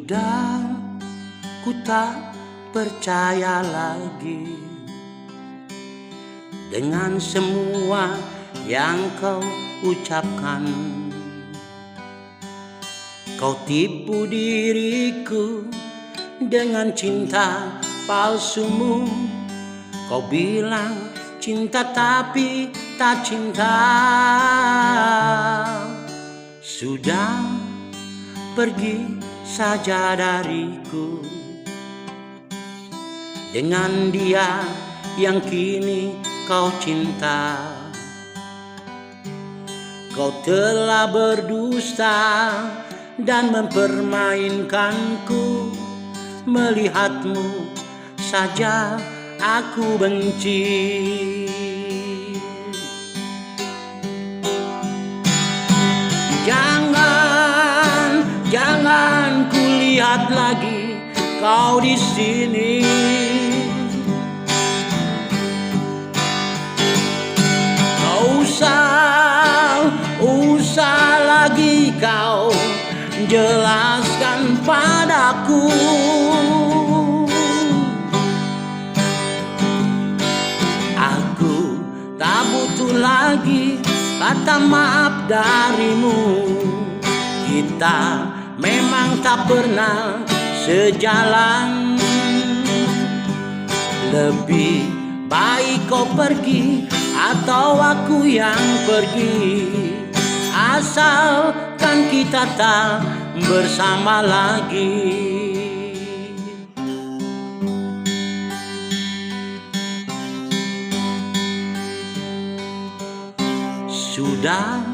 Sudah ku tak percaya lagi dengan semua yang kau ucapkan. Kau tipu diriku dengan cinta palsumu. Kau bilang cinta tapi tak cinta. Sudah pergi saja dariku dengan dia yang kini kau cinta. Kau telah berdusta dan mempermainkanku. Melihatmu saja aku benci. Jangan kulihat lagi kau di sini. Kau usah lagi kau jelaskan padaku. Aku tak butuh lagi kata maaf darimu. Kita memang tak pernah sejalan. Lebih baik kau pergi atau aku yang pergi, asalkan kita tak bersama lagi. Sudah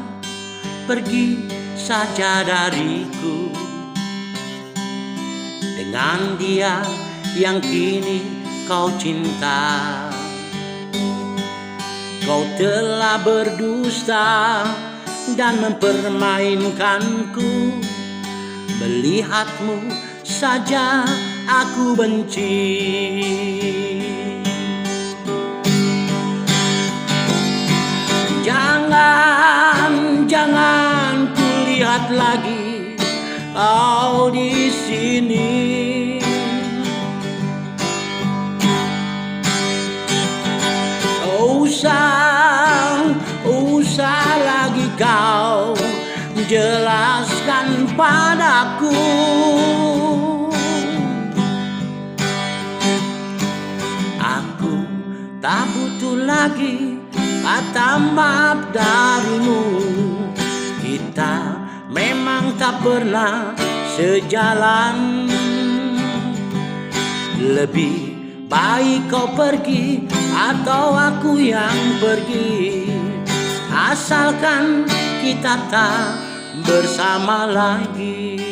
pergi saja dariku dengan dia yang kini kau cinta. Kau telah berdusta dan mempermainkanku. Melihatmu saja aku benci. Jangan kulihat lagi kau di sini. Usah lagi kau jelaskan padaku. Aku tak butuh lagi kata maaf darimu. Kita memang tak pernah sejalan. Lebih baik kau pergi atau aku yang pergi, asalkan kita tak bersama lagi.